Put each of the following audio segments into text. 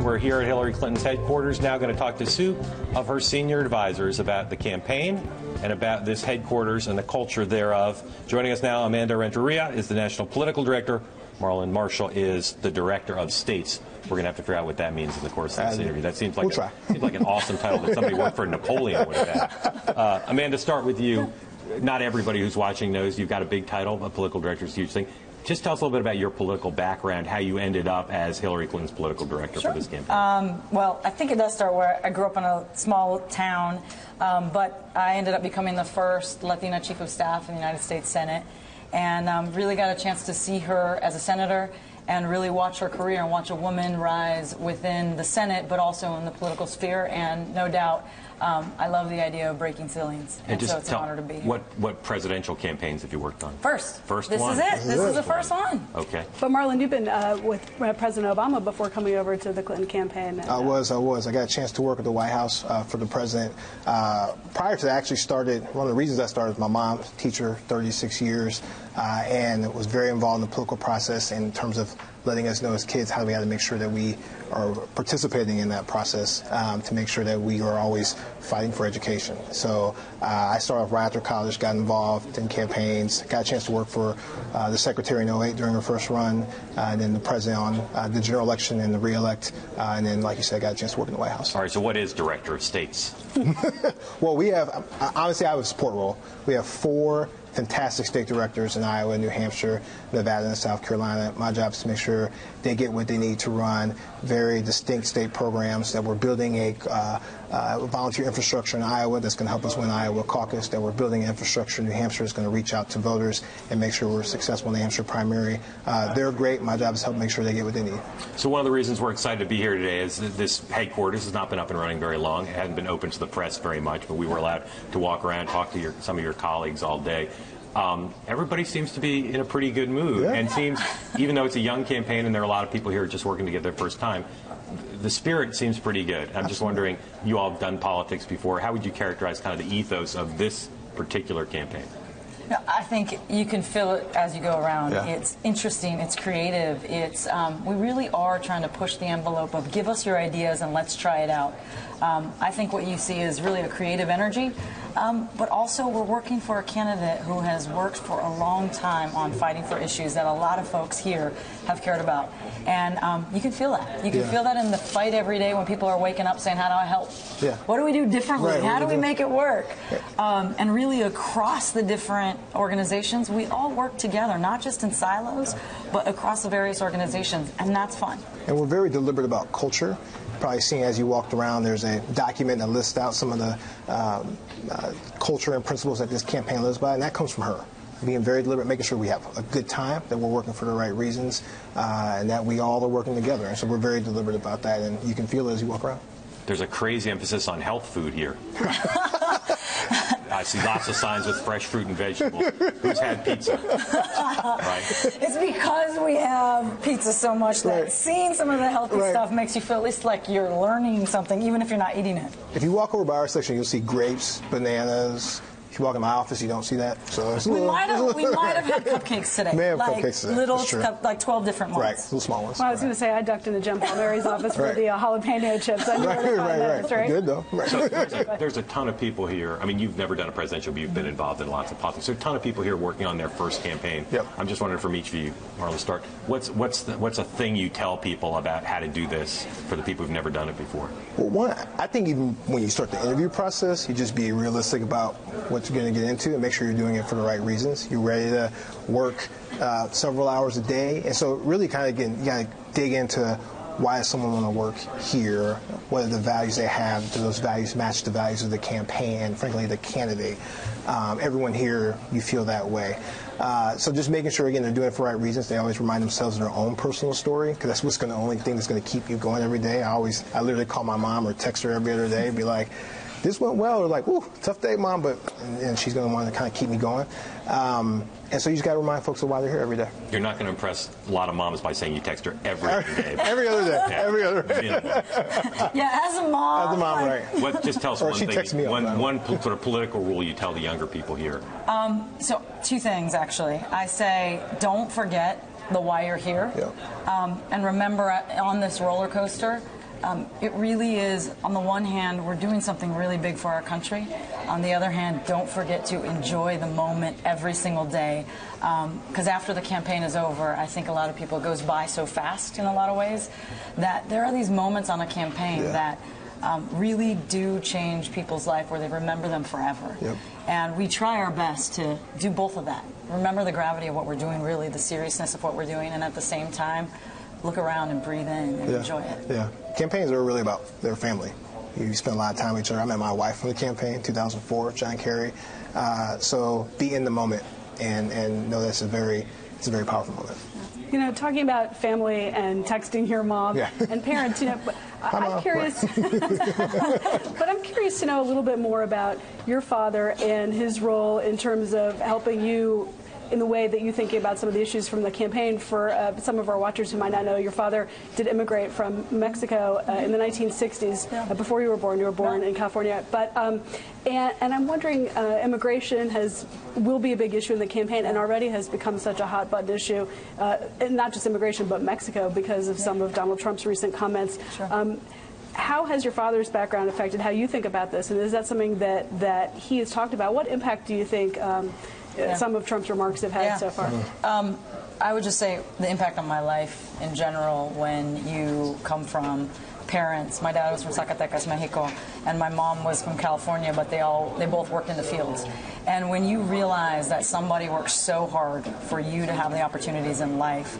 We're here at Hillary Clinton's headquarters now, going to talk to two of her senior advisors about the campaign and about this headquarters and the culture thereof. Joining us now, Amanda Renteria is the National Political Director. Marlon Marshall is the Director of States. We're going to have to figure out what that means in the course of this interview. That seems like, seems like an awesome title that somebody worked for Napoleon would have had. Amanda, start with you. Not everybody who's watching knows you've got a big title. A political director is a huge thing. Just tell us a little bit about your political background, how you ended up as Hillary Clinton's political director for this campaign. Well, I think it does start where I grew up in a small town, but I ended up becoming the first Latina chief of staff in the United States Senate, and really got a chance to see her as a senator and really watch her career and watch a woman rise within the Senate, but also in the political sphere. And no doubt, I love the idea of breaking ceilings, and so it's an honor to be here. What presidential campaigns have you worked on? First this one. This is the first one. Okay. But Marlon, you've been with President Obama before coming over to the Clinton campaign. And, I was. I got a chance to work at the White House for the president. Prior to that, I actually started, one of the reasons I started was my mom's teacher, 36 years, and was very involved in the political process in terms of letting us know as kids how we had to make sure that we are participating in that process to make sure that we are always fighting for education. So I started off right after college, got involved in campaigns, got a chance to work for the secretary in 2008 during her first run, and then the president on the general election and the re-elect, and then, like you said, got a chance to work in the White House. All right, so what is Director of States? Well, we have, honestly, I have a support role. We have 4 fantastic state directors in Iowa, New Hampshire, Nevada, and South Carolina. My job is to make sure they get what they need to run very distinct state programs, that we're building a volunteer infrastructure in Iowa that's going to help us win Iowa caucus, that we're building an infrastructure in New Hampshire that's going to reach out to voters and make sure we're successful in the Hampshire primary. They're great. My job is to help make sure they get what they need. So one of the reasons we're excited to be here today is that this headquarters has not been up and running very long. It hadn't been open to the press very much, but we were allowed to walk around, talk to some of your colleagues all day. Everybody seems to be in a pretty good mood, and seems, even though it's a young campaign and there are a lot of people here just working to get their first time, the spirit seems pretty good. I'm just wondering, you all have done politics before. How would you characterize kind of the ethos of this particular campaign? No, I think you can feel it as you go around. It's interesting. It's creative. It's we really are trying to push the envelope of give us your ideas and let's try it out. I think what you see is really a creative energy, but also we're working for a candidate who has worked for a long time on fighting for issues that a lot of folks here have cared about. And you can feel that. You can feel that in the fight every day when people are waking up saying, how do I help? What do we do differently? Right, how do we make it work? And really across the different organizations, we all work together, not just in silos, but across the various organizations, and that's fun. And we're very deliberate about culture. Probably seen as you walked around, there's a document that lists out some of the culture and principles that this campaign lives by, and that comes from her. Being very deliberate, making sure we have a good time, that we're working for the right reasons, and that we all are working together. And so we're very deliberate about that, and you can feel it as you walk around. There's a crazy emphasis on health food here. I see lots of signs with fresh fruit and vegetables. Who's had pizza? Right? It's because we have pizza so much that seeing some of the healthy stuff makes you feel at least like you're learning something, even if you're not eating it. If you walk over by our section, you'll see grapes, bananas. If you walk in my office, you don't see that. So it's we might have had cupcakes today. May have like cupcakes today. Little, like 12 different ones. Right, little small ones. Well, I was going to say I ducked into Jim Palmieri's office for the jalapeno chips. I knew where to find those, right? Good though. So there's a ton of people here. I mean, you've never done a presidential, but you've been involved in lots of politics. There's a ton of people here working on their first campaign. I'm just wondering, from each of you, Marlon, start. What's a thing you tell people about how to do this for the people who've never done it before? Well, one, I think even when you start the interview process, you just be realistic about what you're going to get into and make sure you're doing it for the right reasons. You're ready to work several hours a day, and so really kind of you got to dig into why does someone want to work here? What are the values they have? Do those values match the values of the campaign and, frankly, the candidate? Everyone here, you feel that way. So just making sure, again, they're doing it for the right reasons. They always remind themselves of their own personal story, because that's what's the only thing that's going to keep you going every day. I literally call my mom or text her every other day and be like, this went well, or like, ooh, tough day, Mom, but and she's going to want to kind of keep me going. And so you just got to remind folks of why they're here every day. You're not going to impress a lot of moms by saying you text her every day. Every other day. Every other day. Yeah, as a mom. As a mom, right. Just tell us one she thing. Texts me one sort of political rule you tell the younger people here. So 2 things, actually. I say, don't forget the why you're here. And remember, on this roller coaster, it really is, on the one hand, we're doing something really big for our country. On the other hand, don't forget to enjoy the moment every single day. Because after the campaign is over, I think a lot of people, it goes by so fast in a lot of ways, that there are these moments on a campaign that really do change people's life, where they remember them forever. Yep. And we try our best to do both of that. Remember the gravity of what we're doing, really, the seriousness of what we're doing, and at the same time, look around and breathe in and enjoy it. Yeah. Campaigns are really about their family. You spend a lot of time with each other. I met my wife from the campaign, 2004, John Kerry. So be in the moment and know that's it's a very powerful moment. You know, talking about family and texting your mom and parents, you know, I'm curious, but I'm curious to know a little bit more about your father and his role in terms of helping you in the way that you're thinking about some of the issues from the campaign. For some of our watchers who might not know, your father did immigrate from Mexico in the 1960s. Before you were born in California. But and I'm wondering, immigration will be a big issue in the campaign, and already has become such a hot button issue, and not just immigration, but Mexico, because of some of Donald Trump's recent comments. Sure. How has your father's background affected how you think about this, and is that something that he has talked about? What impact do you think some of Trump's remarks have had so far? I would just say the impact on my life in general, when you come from parents. My dad was from Zacatecas, Mexico, and my mom was from California, but they both worked in the fields. And when you realize that somebody works so hard for you to have the opportunities in life,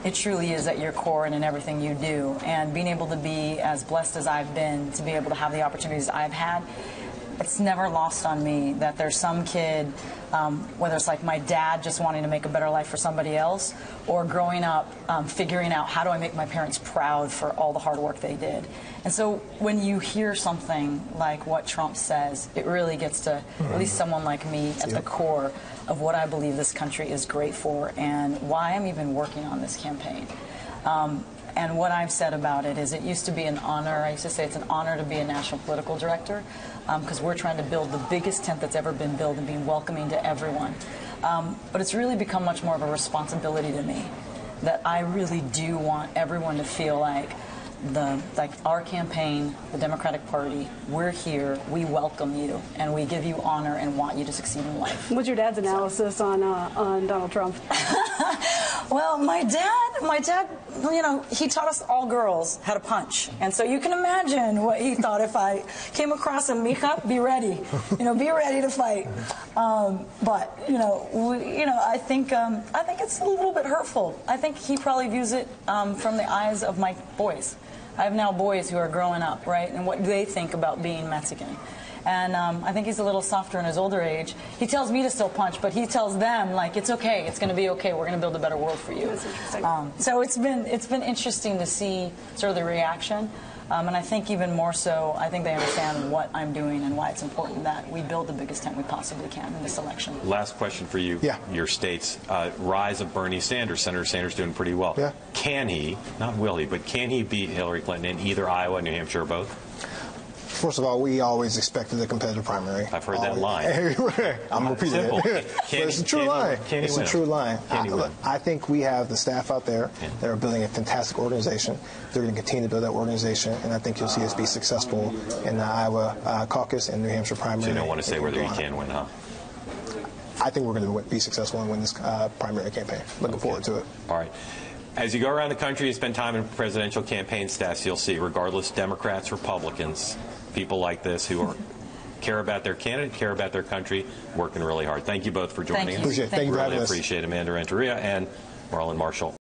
it truly is at your core and in everything you do. And being able to be as blessed as I've been to be able to have the opportunities I've had, it's never lost on me that there's some kid, whether it's like my dad just wanting to make a better life for somebody else, or growing up figuring out, how do I make my parents proud for all the hard work they did. And so when you hear something like what Trump says, it really gets to at least someone like me at the core of what I believe this country is great for and why I'm even working on this campaign. And what I've said about it is, it used to be an honor. I used to say it's an honor to be a national political director, because we're trying to build the biggest tent that's ever been built and be welcoming to everyone. But it's really become much more of a responsibility to me, that I really do want everyone to feel like our campaign, the Democratic Party, we're here, we welcome you, and we give you honor and want you to succeed in life. What's your dad's analysis on Donald Trump? Well, my dad, you know, he taught us all girls how to punch. And so you can imagine what he thought if I came across him. Mija, be ready. You know, be ready to fight. But, I think it's a little bit hurtful. I think he probably views it from the eyes of my boys. I have now boys who are growing up, right, and what they think about being Mexican. And I think he's a little softer in his older age. He tells me to still punch, but he tells them, like, it's okay, it's going to be okay, we're going to build a better world for you. That's interesting. So it's been interesting to see sort of the reaction. And I think even more so, I think they understand what I'm doing and why it's important that we build the biggest tent we possibly can in this election. Last question for you. Yeah. Your state's rise of Bernie Sanders. Senator Sanders doing pretty well. Yeah. Can he, not will he, but can he beat Hillary Clinton in either Iowa, New Hampshire, or both? First of all, we always expected a competitive primary. I've heard that line. I'm repeating it. But it's a true line. It's a true line. I think we have the staff out there that are building a fantastic organization. They're going to continue to build that organization, and I think you'll see us be successful in the Iowa caucus and New Hampshire primary. So you don't want to say whether you can win, huh? I think we're going to be successful and win this primary campaign. Looking forward to it. All right. As you go around the country and spend time in presidential campaign staffs, you'll see, regardless, Democrats, Republicans, people like this who care about their candidate, care about their country, working really hard. Thank you both for joining us. Thank you for having us. Really appreciate Amanda Renteria and Marlon Marshall.